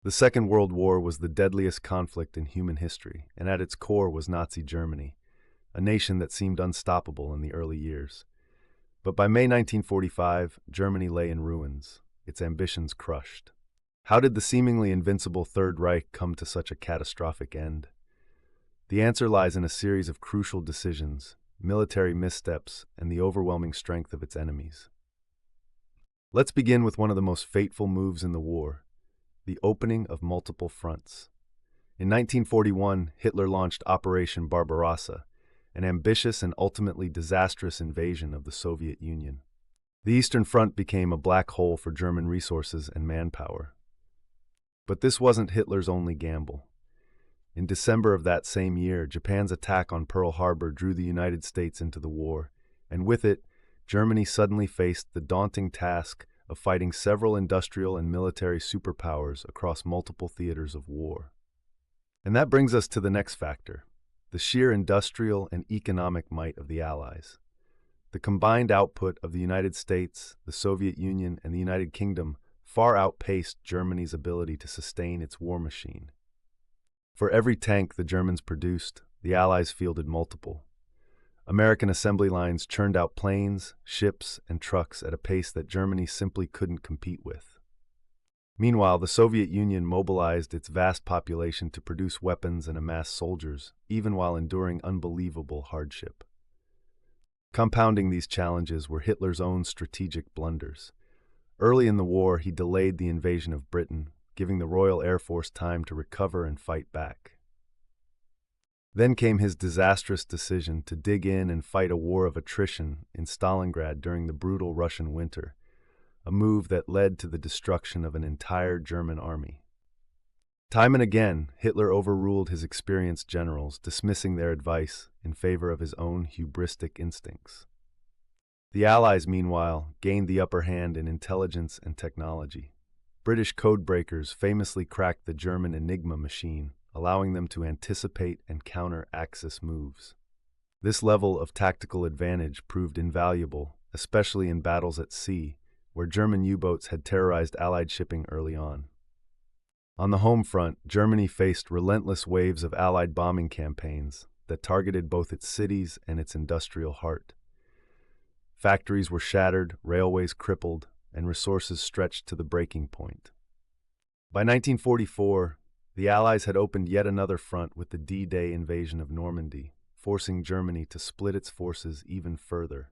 The Second World War was the deadliest conflict in human history, and at its core was Nazi Germany, a nation that seemed unstoppable in the early years. But by May 1945, Germany lay in ruins, its ambitions crushed. How did the seemingly invincible Third Reich come to such a catastrophic end? The answer lies in a series of crucial decisions, military missteps, and the overwhelming strength of its enemies. Let's begin with one of the most fateful moves in the war, the opening of multiple fronts. In 1941, Hitler launched Operation Barbarossa, an ambitious and ultimately disastrous invasion of the Soviet Union. The Eastern Front became a black hole for German resources and manpower. But this wasn't Hitler's only gamble. In December of that same year, Japan's attack on Pearl Harbor drew the United States into the war, and with it, Germany suddenly faced the daunting task of fighting several industrial and military superpowers across multiple theaters of war. And that brings us to the next factor, the sheer industrial and economic might of the Allies. The combined output of the United States, the Soviet Union, and the United Kingdom far outpaced Germany's ability to sustain its war machine. For every tank the Germans produced, the Allies fielded multiple. American assembly lines churned out planes, ships, and trucks at a pace that Germany simply couldn't compete with. Meanwhile, the Soviet Union mobilized its vast population to produce weapons and amass soldiers, even while enduring unbelievable hardship. Compounding these challenges were Hitler's own strategic blunders. Early in the war, he delayed the invasion of Britain, giving the Royal Air Force time to recover and fight back. Then came his disastrous decision to dig in and fight a war of attrition in Stalingrad during the brutal Russian winter, a move that led to the destruction of an entire German army. Time and again, Hitler overruled his experienced generals, dismissing their advice in favor of his own hubristic instincts. The Allies, meanwhile, gained the upper hand in intelligence and technology. British codebreakers famously cracked the German Enigma machine, allowing them to anticipate and counter Axis moves. This level of tactical advantage proved invaluable, especially in battles at sea, where German U-boats had terrorized Allied shipping early on. On the home front, Germany faced relentless waves of Allied bombing campaigns that targeted both its cities and its industrial heart. Factories were shattered, railways crippled, and resources stretched to the breaking point. By 1944, the Allies had opened yet another front with the D-Day invasion of Normandy, forcing Germany to split its forces even further.